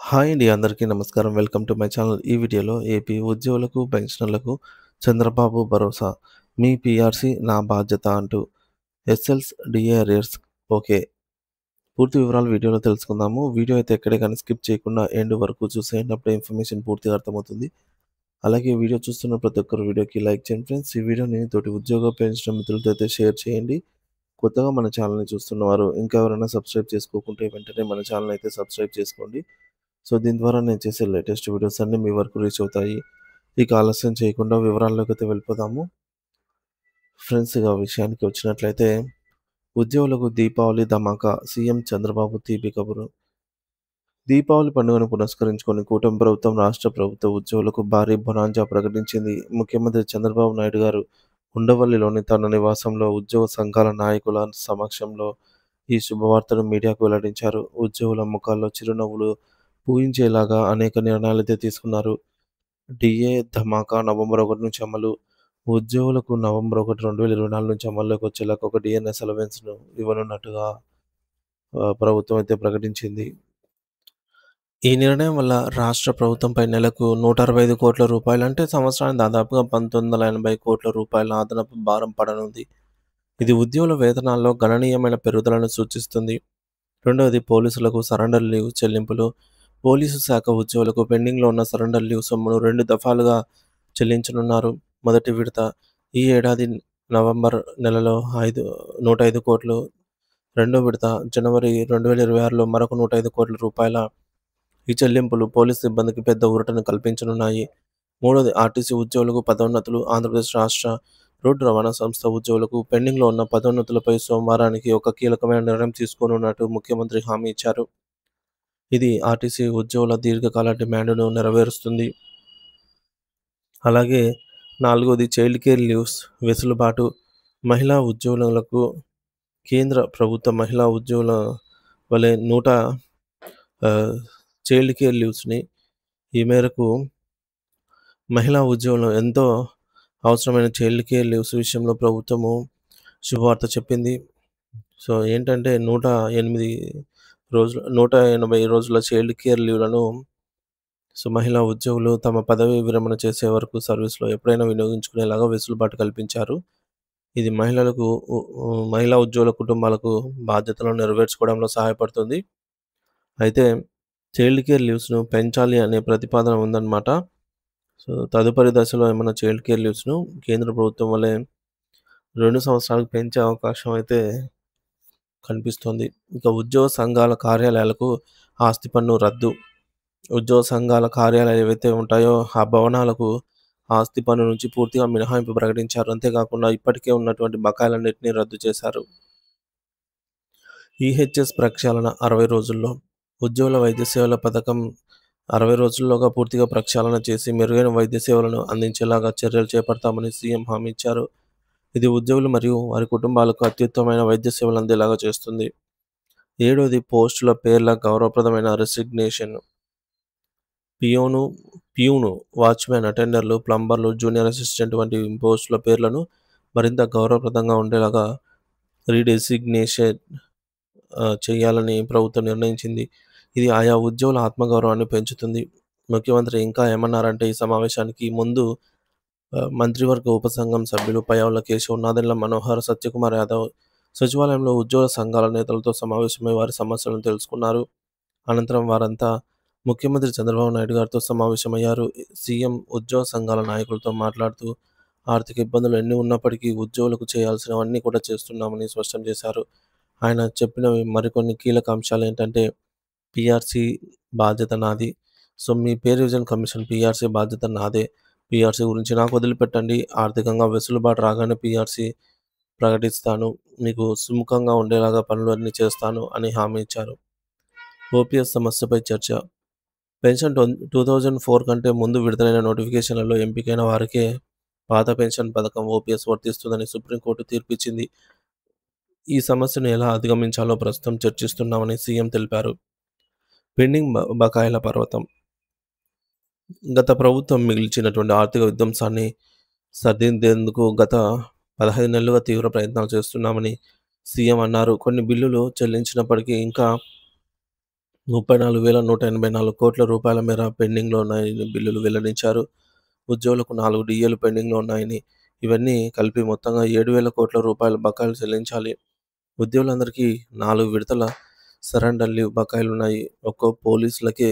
Hi అండి. అందరికీ నమస్కారం. Welcome to my channel. ఈ వీడియోలో ఏపీ ఉద్యోగులకు, పెన్షనర్లకు చంద్రబాబు భరోసా. మీ పీఆర్సీ నా బాధ్యత అంటూ ఎస్ఎల్స్, డీఏ అరియర్స్ ఓకే. పూర్తి వివరాలు వీడియోలో తెలుసుకుందాము. వీడియో అయితే ఎక్కడే కానీ స్కిప్ చేయకుండా ఎండ్ వరకు చూసేయండి. అప్పుడే ఇన్ఫర్మేషన్ పూర్తిగా అర్థమవుతుంది. అలాగే వీడియో చూస్తున్న ప్రతి ఒక్కరు వీడియోకి లైక్ చేయండి ఫ్రెండ్స్. ఈ వీడియోని తోటి ఉద్యోగ, పెన్షన్ మిత్రులతో అయితే షేర్ చేయండి. కొత్తగా మన ఛానల్‌ని చూస్తున్నవారు ఇంకా ఎవరైనా సబ్స్క్రైబ్ చేసుకోకుంటే వెంటనే మన ఛానల్ అయితే సబ్స్క్రైబ్ చేసుకోండి. సో, దీని ద్వారా నేను చేసే లేటెస్ట్ వీడియోస్ అన్నీ మీ వరకు రీచ్ అవుతాయి. ఇక ఆలస్యం చేయకుండా వివరాల్లోకైతే వెళ్ళిపోదాము. ఫ్రెండ్స్ ఇక విషయానికి వచ్చినట్లయితే ఉద్యోగులకు దీపావళి ధమాకా సీఎం చంద్రబాబు తీపి కబురు. దీపావళి పండుగను పురస్కరించుకొని కూటమి ప్రభుత్వం రాష్ట్ర ప్రభుత్వ ఉద్యోగులకు భారీ బొనాంజా ప్రకటించింది. ముఖ్యమంత్రి చంద్రబాబు నాయుడు గారు ఉండవల్లిలోని తన నివాసంలో ఉద్యోగ సంఘాల నాయకుల సమక్షంలో ఈ శుభవార్తను మీడియాకు వెల్లడించారు. ఉద్యోగుల ముఖాల్లో చిరునవ్వులు పూయించేలాగా అనేక నిర్ణయాలైతే తీసుకున్నారు. డీఏ ధమాకా నవంబర్ 1 నుంచి అమలు. ఉద్యోగులకు నవంబర్ 1, 2024 నుంచి అమల్లోకి వచ్చేలాగా ఒక డీఎన్ఎస్ అలవెన్స్‌ను ఇవ్వనున్నట్టుగా ప్రభుత్వం అయితే ప్రకటించింది. ఈ నిర్ణయం వల్ల రాష్ట్ర ప్రభుత్వంపై నెలకు రూ. 165,00,00,000 అంటే సంవత్సరానికి దాదాపుగా రూ. 1,980,00,00,000 అదనపు భారం పడనుంది. ఇది ఉద్యోగుల వేతనాల్లో గణనీయమైన పెరుగుదలను సూచిస్తుంది. రెండవది పోలీసులకు సరెండర్ లీవ్ చెల్లింపులు. పోలీసు శాఖ ఉద్యోగులకు పెండింగ్‌లో ఉన్న సరెండర్ లీవ్ సొమ్మును 2 దఫాలుగా చెల్లించనున్నారు. మొదటి విడత ఈ ఏడాది నవంబర్ నెలలో 105,00,00,000. రెండో విడత జనవరి 2026లో మరొక రూ. 105,00,00,000. ఈ చెల్లింపులు పోలీసు సిబ్బందికి పెద్ద ఊరటను కల్పించనున్నాయి. మూడోది ఆర్టీసీ ఉద్యోగులకు పదోన్నతులు. ఆంధ్రప్రదేశ్ రాష్ట్ర రోడ్డు రవాణా సంస్థ ఉద్యోగులకు పెండింగ్‌లో ఉన్న పదోన్నతులపై సోమవారానికి ఒక కీలకమైన నిర్ణయం తీసుకోనున్నట్టు ముఖ్యమంత్రి హామీ ఇచ్చారు. ఇది ఆర్టీసీ ఉద్యోగుల దీర్ఘకాల డిమాండ్‌ను నెరవేరుస్తుంది. అలాగే నాలుగోది చైల్డ్ కేర్ లీవ్స్ వెసులుబాటు. మహిళా ఉద్యోగులకు కేంద్ర ప్రభుత్వ మహిళా ఉద్యోగుల వలె చైల్డ్ కేర్ లీవ్స్‌ని ఈ మేరకు మహిళా ఉద్యోగులు ఎంతో అవసరమైన చైల్డ్ కేర్ లీవ్స్ విషయంలో ప్రభుత్వము శుభవార్త చెప్పింది. సో, ఏంటంటే 180 రోజుల చైల్డ్ కేర్ లీవ్‌లను మహిళా ఉద్యోగులు తమ పదవీ విరమణ చేసే వరకు సర్వీస్‌లో ఎప్పుడైనా వినియోగించుకునేలాగా వెసులుబాటు కల్పించారు. ఇది మహిళా ఉద్యోగుల కుటుంబాలకు బాధ్యతలను నెరవేర్చుకోవడంలో సహాయపడుతుంది. అయితే చైల్డ్ కేర్ లీవ్స్‌ను పెంచాలి అనే ప్రతిపాదన ఉందన్నమాట. సో, తదుపరి దశలో ఏమన్నా చైల్డ్ కేర్ లీవ్స్‌ను కేంద్ర ప్రభుత్వం వలె 2 సంవత్సరాలకు పెంచే అవకాశం అయితే కనిపిస్తోంది. ఇక ఉద్యోగ సంఘాల కార్యాలయాలకు ఆస్తి పన్ను రద్దు. ఉద్యోగ సంఘాల కార్యాలయాలు ఏవైతే ఉంటాయో ఆ భవనాలకు ఆస్తి పన్ను నుంచి పూర్తిగా మినహాయింపు ప్రకటించారు. అంతేకాకుండా ఇప్పటికే ఉన్నటువంటి బకాయిలన్నిటిని రద్దు చేశారు. ఈహెచ్ఎస్ ప్రక్షాళన 60 రోజుల్లో. ఉద్యోగుల వైద్య సేవల పథకం 60 రోజుల్లోగా పూర్తిగా ప్రక్షాళన చేసి మెరుగైన వైద్య సేవలను అందించేలాగా చర్యలు చేపడతామని సీఎం హామీ ఇచ్చారు. ఇది ఉద్యోగులు మరియు వారి కుటుంబాలకు అత్యుత్తమమైన వైద్య సేవలు అందేలాగా చేస్తుంది. ఏడోది పోస్టుల పేర్ల గౌరవప్రదమైన రెసిగ్నేషన్. పియూను, వాచ్‌మెన్, అటెండర్లు, ప్లంబర్లు, జూనియర్ అసిస్టెంట్ వంటి పోస్టుల పేర్లను మరింత గౌరవప్రదంగా ఉండేలాగా రీడెసిగ్నేషన్ చేయాలని ప్రభుత్వం నిర్ణయించింది. ఇది ఆయా ఉద్యోగుల ఆత్మగౌరవాన్ని పెంచుతుంది. ముఖ్యమంత్రి ఇంకా ఏమన్నారంటే ఈ సమావేశానికి ముందు మంత్రివర్గ ఉపసంఘం సభ్యులు పయ్యావుల కేశవ్, నాదెండ్ల మనోహర్, సత్యకుమార్ యాదవ్ సచివాలయంలో ఉద్యోగ సంఘాల నేతలతో సమావేశమై వారి సమస్యలను తెలుసుకున్నారు. అనంతరం వారంతా ముఖ్యమంత్రి చంద్రబాబు నాయుడు గారితో సమావేశమయ్యారు. సీఎం ఉద్యోగ సంఘాల నాయకులతో మాట్లాడుతూ ఆర్థిక ఇబ్బందులు ఎన్ని ఉన్నప్పటికీ ఉద్యోగులకు చేయాల్సినవన్నీ కూడా చేస్తున్నామని స్పష్టం చేశారు. ఆయన చెప్పినవి మరికొన్ని కీలక అంశాలు ఏంటంటే పీఆర్సీ బాధ్యత నాది. సో, మీ పే రివిజన్ కమిషన్ పీఆర్సీ బాధ్యత నాదే. పీఆర్సీ గురించి నాకు వదిలిపెట్టండి. ఆర్థికంగా వెసులుబాటు రాగానే పీఆర్సీ ప్రకటిస్తాను. మీకు సుముఖంగా ఉండేలాగా పనులన్నీ చేస్తాను అని హామీ ఇచ్చారు. ఓపీఎస్ సమస్యపై చర్చ. పెన్షన్ 2004 కంటే ముందు విడుదలైన నోటిఫికేషన్లలో ఎంపికైన వారికే పాత పెన్షన్ పథకం ఓపీఎస్ వర్తిస్తుందని సుప్రీంకోర్టు తీర్పిచ్చింది. ఈ సమస్యను ఎలా అధిగమించాలో ప్రస్తుతం చర్చిస్తున్నామని సీఎం తెలిపారు. పెండింగ్ బకాయిల పర్వతం. గత ప్రభుత్వం మిగిల్చినటువంటి ఆర్థిక విధ్వంసాన్ని సరిదిద్దేందుకు గత 15 నెలలుగా తీవ్ర ప్రయత్నాలు చేస్తున్నామని సీఎం అన్నారు. కొన్ని బిల్లులు చెల్లించినప్పటికీ ఇంకా 34,184,00,00,000 మేర పెండింగ్‌లో ఉన్నాయని బిల్లులు వెల్లడించారు. ఉద్యోగులకు 4 డీఏలు పెండింగ్‌లో ఉన్నాయని, ఇవన్నీ కలిపి మొత్తంగా 7,000,00,00,000 బకాయిలు చెల్లించాలి. ఉద్యోగులందరికీ 4 విడతల సరెండర్ లీవ్ బకాయిలున్నాయి. పోలీసులకే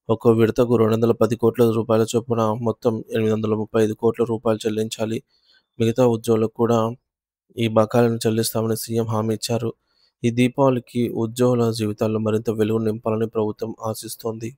ఒక్కో విడతకు రూ. 210,00,00,000 చొప్పున మొత్తం రూ. 835,00,00,000 చెల్లించాలి. మిగతా ఉద్యోగులకు కూడా ఈ బకాయిలను చెల్లిస్తామని సీఎం హామీ ఇచ్చారు. ఈ దీపావళికి ఉద్యోగుల జీవితాల్లో మరింత వెలుగు నింపాలని ప్రభుత్వం ఆశిస్తోంది.